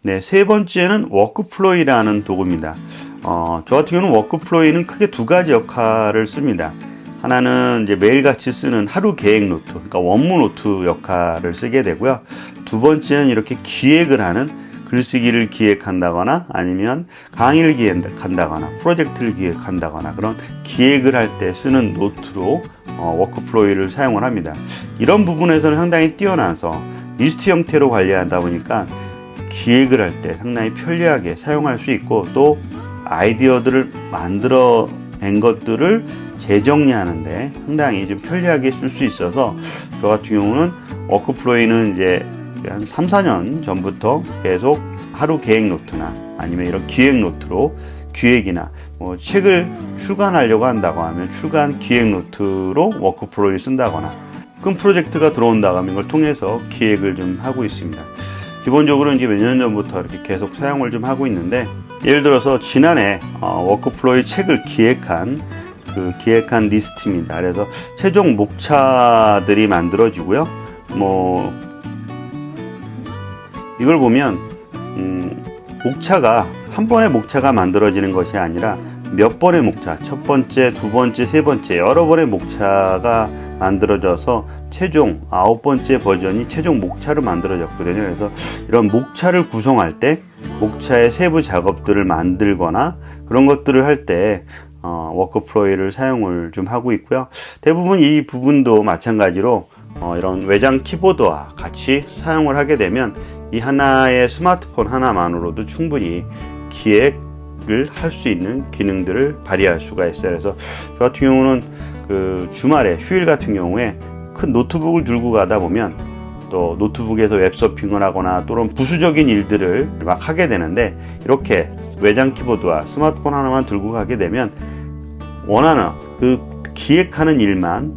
네, 세 번째는 워크플로이라는 도구입니다. 저 같은 경우는 워크플로이는 크게 두 가지 역할을 씁니다. 하나는 이제 매일같이 쓰는 하루 계획 노트, 그러니까 원무 노트 역할을 쓰게 되고요. 두 번째는 이렇게 기획을 하는, 글쓰기를 기획한다거나 아니면 강의를 기획한다거나 프로젝트를 기획한다거나 그런 기획을 할 때 쓰는 노트로 워크플로이를 사용을 합니다. 이런 부분에서는 상당히 뛰어나서 리스트 형태로 관리하다 보니까 기획을 할 때 상당히 편리하게 사용할 수 있고, 또 아이디어들을 만들어낸 것들을 재정리하는데 상당히 좀 편리하게 쓸 수 있어서, 저 같은 경우는 워크플로이는 이제 한 3, 4년 전부터 계속 하루 계획 노트나 아니면 이런 기획 노트로, 기획이나 뭐 책을 출간하려고 한다고 하면 출간 기획 노트로 워크플로이를 쓴다거나, 큰 프로젝트가 들어온다고 하면 이걸 통해서 기획을 좀 하고 있습니다. 기본적으로 이제 몇 년 전부터 이렇게 계속 사용을 좀 하고 있는데, 예를 들어서 지난해 워크플로이 책을 기획한 리스트입니다. 그래서 최종 목차들이 만들어지고요. 뭐 이걸 보면 목차가 한 번의 목차가 만들어지는 것이 아니라 몇 번의 목차, 첫 번째, 두 번째, 세 번째 여러 번의 목차가 만들어져서 최종 9번째 버전이 최종 목차로 만들어졌거든요. 그래서 이런 목차를 구성할 때 목차의 세부 작업들을 만들거나 그런 것들을 할 때 워크플로이를 사용을 좀 하고 있고요. 대부분 이 부분도 마찬가지로 이런 외장 키보드와 같이 사용을 하게 되면 이 하나의 스마트폰 하나만으로도 충분히 기획을 할 수 있는 기능들을 발휘할 수가 있어요. 그래서 저 같은 경우는 그 주말에, 휴일 같은 경우에 큰 노트북을 들고 가다 보면 또 노트북에서 웹서핑을 하거나 또는 부수적인 일들을 막 하게 되는데, 이렇게 외장 키보드와 스마트폰 하나만 들고 가게 되면 원하는 그 기획하는 일만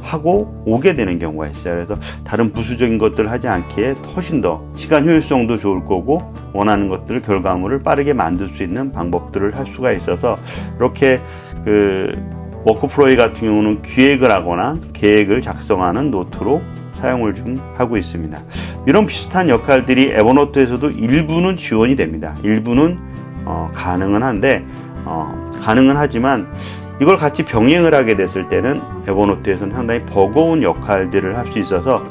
하고 오게 되는 경우가 있어요. 그래서 다른 부수적인 것들을 하지 않기에 훨씬 더 시간 효율성도 좋을 거고, 원하는 것들을, 결과물을 빠르게 만들 수 있는 방법들을 할 수가 있어서, 이렇게 워크플로이 같은 경우는 기획을 하거나 계획을 작성하는 노트로 사용을 좀 하고 있습니다. 이런 비슷한 역할들이 에버노트에서도 일부는 지원이 됩니다. 일부는 가능은 한데, 가능은 하지만 이걸 같이 병행을 하게 됐을 때는 에버노트에서는 상당히 버거운 역할들을 할 수 있어서,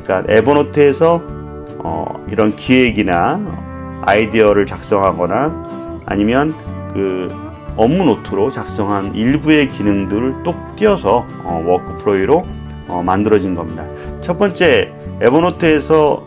그러니까 에버노트에서 이런 기획이나 아이디어를 작성하거나 아니면 그 업무 노트로 작성한 일부의 기능들을 또 띄어서 워크플로이로 만들어진 겁니다. 첫 번째, 에버노트에서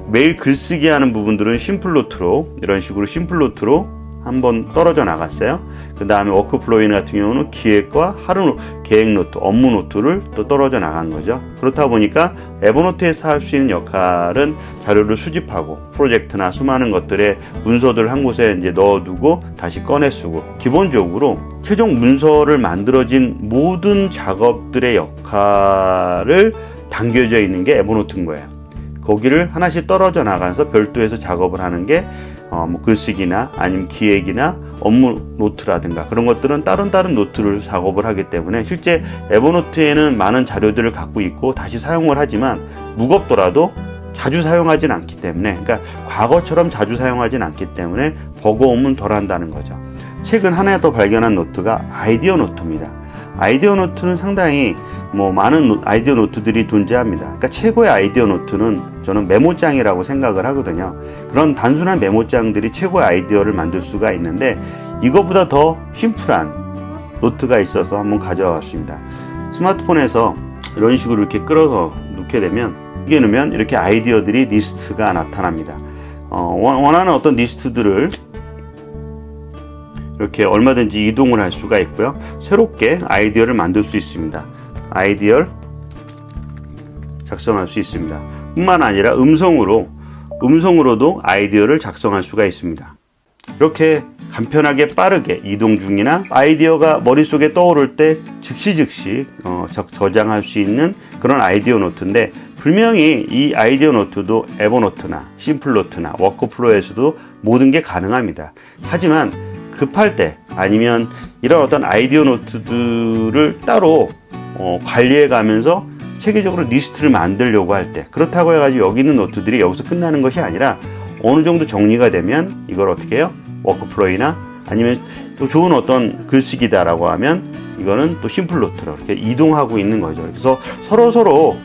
매일 글쓰기 하는 부분들은 심플 노트로, 이런 식으로 심플 노트로 한번 떨어져 나갔어요. 그 다음에 워크플로이 같은 경우는 기획과 하루 계획 노트, 업무 노트를 또 떨어져 나간 거죠. 그렇다 보니까 에버노트에서 할 수 있는 역할은 자료를 수집하고 프로젝트나 수많은 것들의 문서들을 한 곳에 이제 넣어두고 다시 꺼내 쓰고, 기본적으로 최종 문서를 만들어진 모든 작업들의 역할을 담겨져 있는 게 에버노트인 거예요. 거기를 하나씩 떨어져 나가서 별도에서 작업을 하는 게 뭐 글쓰기나 아니면 기획이나 업무 노트라든가 그런 것들은 다른 노트를 작업을 하기 때문에, 실제 에버노트에는 많은 자료들을 갖고 있고 다시 사용을 하지만 무겁더라도 자주 사용하진 않기 때문에, 그러니까 과거처럼 자주 사용하진 않기 때문에 버거움은 덜 한다는 거죠. 최근 하나 더 발견한 노트가 아이디어 노트입니다. 아이디어 노트는 상당히 많은 아이디어 노트들이 존재합니다. 그러니까 최고의 아이디어 노트는 저는 메모장이라고 생각을 하거든요. 그런 단순한 메모장들이 최고의 아이디어를 만들 수가 있는데, 이거보다 더 심플한 노트가 있어서 한번 가져왔습니다. 스마트폰에서 이런 식으로 이렇게 끌어서 놓게 되면, 이게 넣으면 이렇게 아이디어들이 리스트가 나타납니다. 원하는 어떤 리스트들을 이렇게 얼마든지 이동을 할 수가 있고요. 새롭게 아이디어를 만들 수 있습니다. 아이디어를 작성할 수 있습니다. 뿐만 아니라 음성으로도 아이디어를 작성할 수가 있습니다. 이렇게 간편하게 빠르게 이동 중이나 아이디어가 머릿속에 떠오를 때 즉시 저장할 수 있는 그런 아이디어 노트인데, 분명히 이 아이디어 노트도 에버노트나 심플노트나 워크플로우에서도 모든 게 가능합니다. 하지만 급할 때 아니면 이런 어떤 아이디어 노트들을 따로 관리해 가면서 체계적으로 리스트를 만들려고 할 때, 그렇다고 해가지고 여기 있는 노트들이 여기서 끝나는 것이 아니라 어느 정도 정리가 되면 이걸 어떻게 해요? 워크플로이나 아니면 또 좋은 어떤 글쓰기다라고 하면 이거는 또 심플 노트로 이렇게 이동하고 있는 거죠. 그래서 서로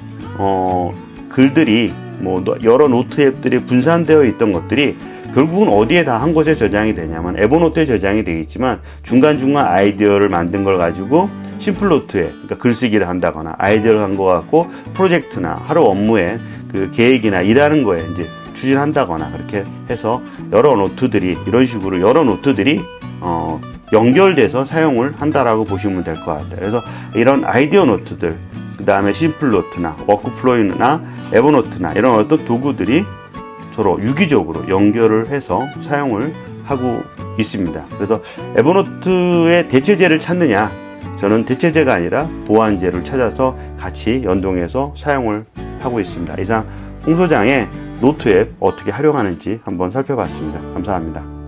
글들이 뭐 여러 노트 앱들이 분산되어 있던 것들이 결국은 어디에 다 한 곳에 저장이 되냐면 에버노트에 저장이 되겠지만 중간중간 아이디어를 만든 걸 가지고 심플노트에 그러니까 글쓰기를 한다거나 아이디어를 한 거 갖고 프로젝트나 하루 업무에 그 계획이나 일하는 거에 이제 추진한다거나 그렇게 해서 여러 노트들이 이런 식으로 여러 노트들이 연결돼서 사용을 한다라고 보시면 될 것 같아요. 그래서 이런 아이디어 노트들, 그 다음에 심플 노트나 워크플로이나 에버노트나 이런 어떤 도구들이 서로 유기적으로 연결을 해서 사용을 하고 있습니다. 그래서 에버노트의 대체제를 찾느냐? 저는 대체제가 아니라 보완제를 찾아서 같이 연동해서 사용을 하고 있습니다. 이상 홍 소장의 노트 앱 어떻게 활용하는지 한번 살펴봤습니다. 감사합니다.